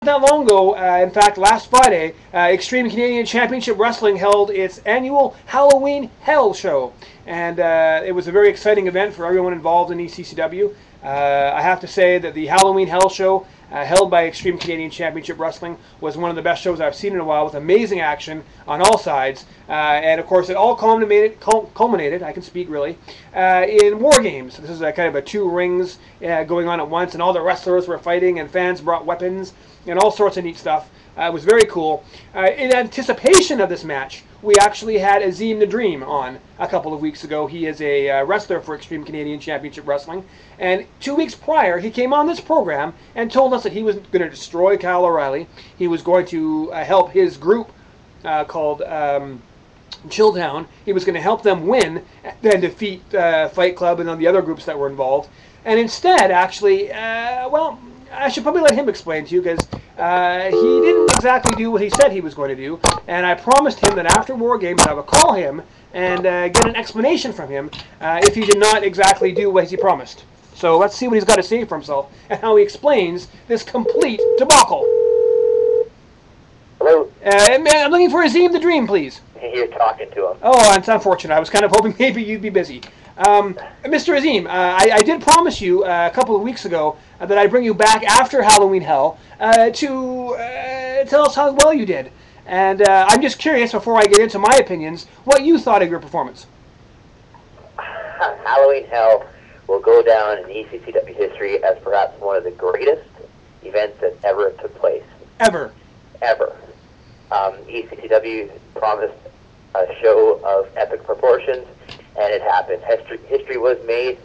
that long ago, in fact, last Friday, Extreme Canadian Championship Wrestling held its annual Halloween Hell show. And it was a very exciting event for everyone involved in ECCW. I have to say that the Halloween Hell show held by Extreme Canadian Championship Wrestling was one of the best shows I've seen in a while, with amazing action on all sides. And of course, it all culminated, I can speak really, in War Games. This is kind of a 2 rings going on at once, and all the wrestlers were fighting, and fans brought weapons, and all sorts of neat stuff. It was very cool. In anticipation of this match, we actually had Azeem the Dream on a couple of weeks ago. He is a wrestler for Extreme Canadian Championship Wrestling. And 2 weeks prior, he came on this program and told us that he was going to destroy Kyle O'Reilly. He was going to help his group called Chilltown. He was going to help them win, then defeat Fight Club and then the other groups that were involved. And instead, actually, well, I should probably let him explain to you, because he didn't exactly do what he said he was going to do. And I promised him that after War Games I would call him and get an explanation from him if he did not exactly do what he promised. So let's see what he's got to say for himself and how he explains this complete debacle. Hello? I'm looking for Azeem the Dream, please. You're talking to him. Oh, it's unfortunate. I was kind of hoping maybe you'd be busy. Mr. Azeem, I did promise you a couple of weeks ago that I'd bring you back after Halloween Hell to tell us how well you did. And I'm just curious, before I get into my opinions, what you thought of your performance. Halloween Hell will go down in ECCW history as perhaps one of the greatest events that ever took place. Ever. ECCW promised a show of epic proportions, and it happened. History was made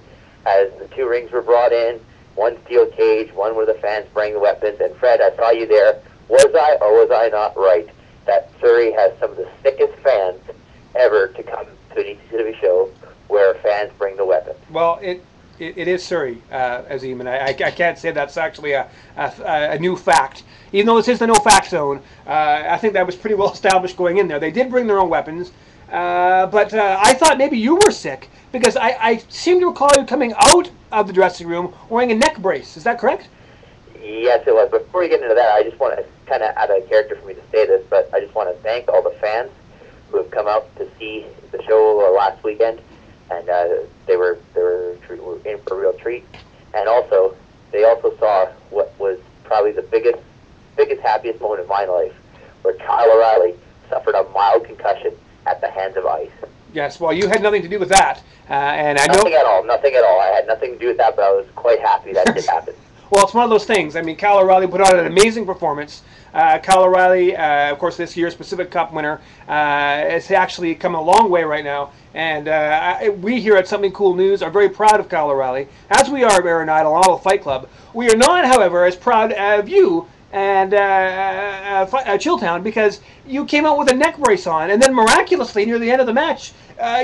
as the 2 rings were brought in, 1 steel cage, 1 where the fans bring the weapons. And Fred, I saw you there. Was I or was I not right that Surrey has some of the sickest fans ever to come to an ECCW show where fans bring the weapons? Well, it is Surrey, Azeem, and I can't say that's actually a new fact. Even though this is the no-fact zone, I think that was pretty well established going in there. They did bring their own weapons, but I thought maybe you were sick, because I seem to recall you coming out of the dressing room wearing a neck brace. Is that correct? Yes, it was. Before we get into that, I just want to kind of out of character for me to say this, but I just want to thank all the fans who have come out to see the show last weekend, and they were in for a real treat. And also, they also saw what was probably the biggest, happiest moment of my life, where Kyle O'Reilly suffered a mild concussion at the hands of ice. Yes, well, you had nothing to do with that, and I know nothing at all. I had nothing to do with that, but I was quite happy that did happen. Well, it's one of those things. I mean, Kyle O'Reilly put on an amazing performance. Kyle O'Reilly, of course, this year's Pacific Cup winner, has actually come a long way right now. And we here at Something Cool News are very proud of Kyle O'Reilly, as we are of Aaron Idle and all of Fight Club. We are not, however, as proud of you and Chilltown, because you came out with a neck brace on, and then miraculously, near the end of the match,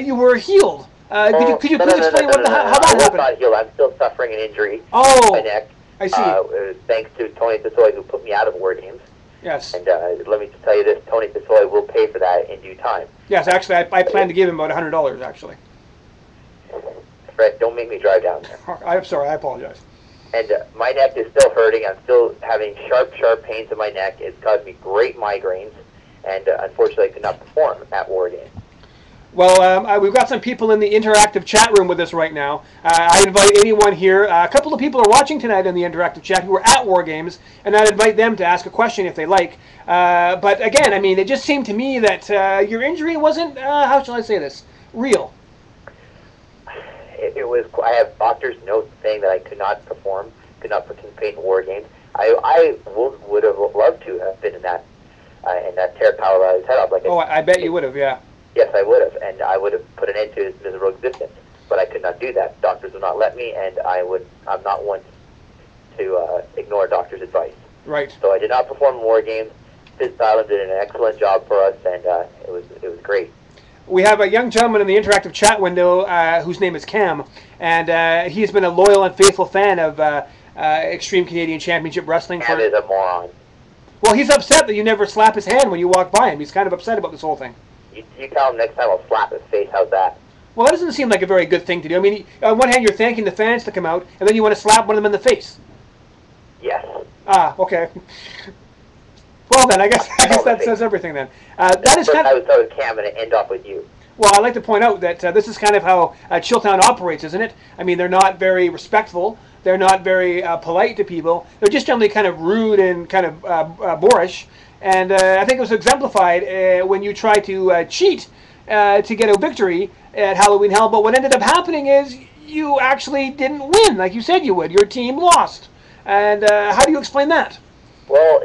you were healed. Could you please explain how that happened? I'm not healed. I'm still suffering an injury on my neck. I see. Thanks to Tony Tasoy, who put me out of War Games. Yes. And let me just tell you this, Tony Tasoy will pay for that in due time. Yes, actually, I plan to give him about $100, actually. Fred, don't make me drive down there. I'm sorry, I apologize. And my neck is still hurting. I'm still having sharp pains in my neck. It's caused me great migraines, and unfortunately I could not perform at War Games. Well, we've got some people in the interactive chat room with us right now. I invite anyone here. A couple of people are watching tonight in the interactive chat who were at War Games, and I'd invite them to ask a question if they like. But again, I mean, it just seemed to me that your injury wasn't, how shall I say this, real. It was. I have doctor's notes saying that I could not perform, could not participate in War Games. I would have loved to have been in that tear Kyle O'Reilly's head off. I bet you would have, yeah. Yes, I would have, and I would have put an end to his miserable existence. But I could not do that. Doctors would not let me, and I'm not one to ignore doctors' advice. Right. So I did not perform in War Games. Sid Silent did an excellent job for us, and it was great. We have a young gentleman in the interactive chat window whose name is Cam, and he's been a loyal and faithful fan of Extreme Canadian Championship Wrestling. Cam is a moron. Well, he's upset that you never slap his hand when you walk by him. He's kind of upset about this whole thing. You tell him next time I'll slap his face. How's that? Well, that doesn't seem like a very good thing to do. I mean, on one hand, you're thanking the fans to come out, and then you want to slap one of them in the face. Yes. Ah, okay. Well, then I guess that says everything. Then that is kind I of. would start with Cam and end off with you. Well, I'd like to point out that this is kind of how Chilltown operates, isn't it? I mean, they're not very respectful. They're not very polite to people. They're just generally kind of rude and kind of boorish. And I think it was exemplified when you tried to cheat to get a victory at Halloween Hell. But what ended up happening is you actually didn't win like you said you would. Your team lost. And how do you explain that? Well,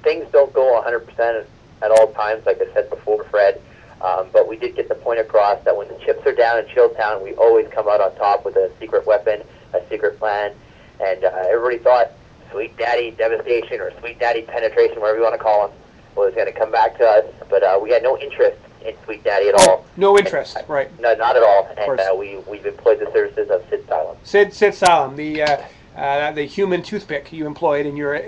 things don't go 100% at all times, like I said before, Fred. But we did get the point across that when the chips are down in Chilltown, we always come out on top with a secret weapon, a secret plan. And everybody thought Sweet Daddy Devastation or Sweet Daddy Penetration, whatever you want to call him, was going to come back to us. But we had no interest in Sweet Daddy at all. No interest, right. No, not at all. And we've employed the services of Sid Salem. Sid Salem, the human toothpick you employed in your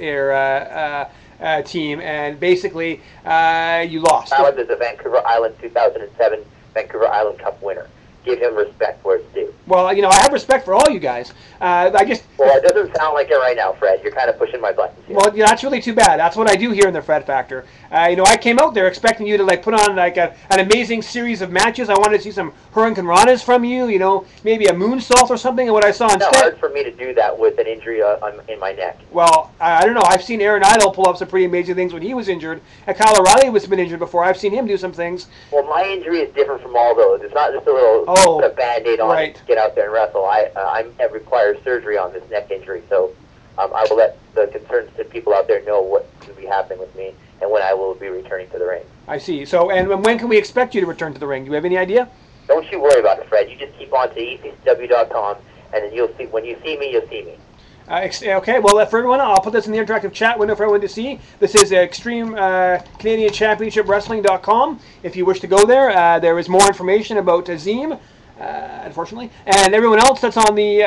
team, and basically you lost. Salem is a Vancouver Island 2007 Vancouver Island Cup winner. Give him respect where it's due. Well, I have respect for all you guys. I just. Well, it doesn't sound like it right now, Fred. You're kind of pushing my buttons here. Well, that's really too bad. That's what I do here in the Fred Factor. I came out there expecting you to put on an amazing series of matches. I wanted to see some Hurricane Ranas from you. Maybe a moonsault or something. And what I saw instead. It's hard for me to do that with an injury in my neck. Well, I don't know. I've seen Aaron Idle pull up some pretty amazing things when he was injured. And Kyle O'Reilly has been injured before. I've seen him do some things. Well, my injury is different from all those. It's not just a little put a Band-Aid on it to get out there and wrestle. It requires surgery on this neck injury, so I will let the concerned people out there know what will be happening with me and when I will be returning to the ring. I see. So, and when can we expect you to return to the ring? Do you have any idea? Don't you worry about it, Fred. You just keep on to ECCW.com, and then you'll see. When you see me, you'll see me. Okay, well, for everyone, I'll put this in the interactive chat window for everyone to see. This is Extreme Canadian Championship Wrestling.com. If you wish to go there, there is more information about Azeem, unfortunately, and everyone else that's on the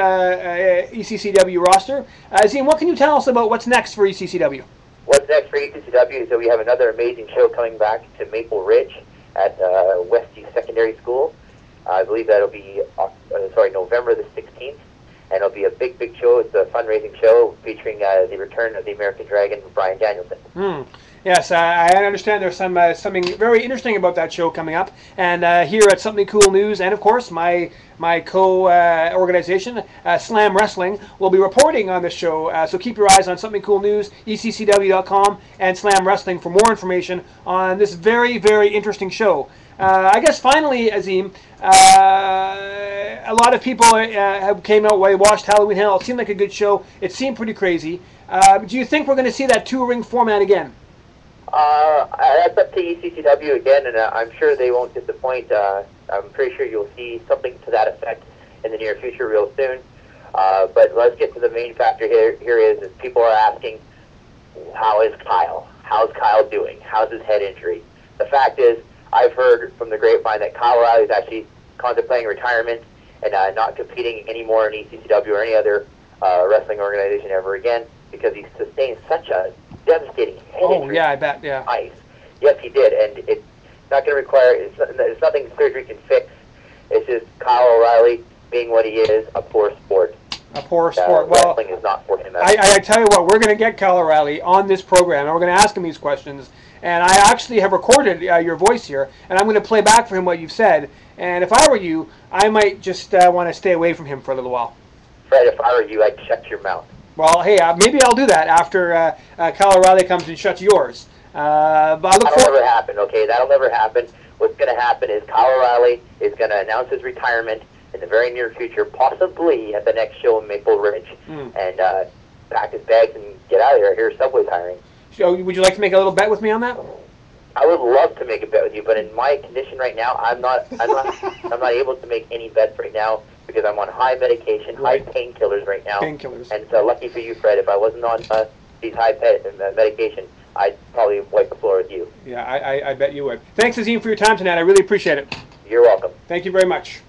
ECCW roster. Azeem, what can you tell us about what's next for ECCW? What's next for ECCW is that we have another amazing show coming back to Maple Ridge at Westview Secondary School. I believe that'll be November the 16th. And it'll be a big show. It's a fundraising show featuring the return of the American Dragon, Brian Danielson. Yes, I understand there's something very interesting about that show coming up. And here at Something Cool News, and of course my co-organization, Slam Wrestling, will be reporting on this show. So keep your eyes on Something Cool News, ECCW.com, and Slam Wrestling for more information on this very, very interesting show. I guess finally, Azeem, a lot of people came out while they watched Halloween Hell. It seemed like a good show. It seemed pretty crazy. Do you think we're going to see that two-ring format again? That's up to ECCW again, and I'm sure they won't disappoint. I'm pretty sure you'll see something to that effect in the near future real soon. But let's get to the main factor here is people are asking, how is Kyle? How's Kyle doing? How's his head injury? The fact is, I've heard from the grapevine that Kyle O'Reilly is actually contemplating retirement and not competing anymore in ECCW or any other wrestling organization ever again because he sustained such a devastating head injury. Yeah, I bet, yeah. Ice. Yes, he did, and it's not going to require, it's nothing surgery can fix. It's just Kyle O'Reilly being what he is, a poor sport. A poor sport. Well, wrestling is not for him. I tell you what, we're going to get Kyle O'Reilly on this program, and we're going to ask him these questions. And I actually have recorded your voice here, and I'm going to play back for him what you've said. And if I were you, I might just want to stay away from him for a little while. Fred, if I were you, I'd shut your mouth. Well, hey, maybe I'll do that after Kyle O'Reilly comes and shuts yours. But That'll never happen, okay? That'll never happen. What's going to happen is Kyle O'Reilly is going to announce his retirement in the very near future, possibly at the next show in Maple Ridge, and pack his bags and get out of here. Here's Subway's hiring. So, would you like to make a little bet with me on that? I would love to make a bet with you, but in my condition right now, I'm not able to make any bets right now because I'm on high medication, high painkillers right now. Painkillers. And so, lucky for you, Fred, if I wasn't on these high medication, I'd probably wipe the floor with you. Yeah, I bet you would. Thanks, Azeem, for your time tonight. I really appreciate it. You're welcome. Thank you very much.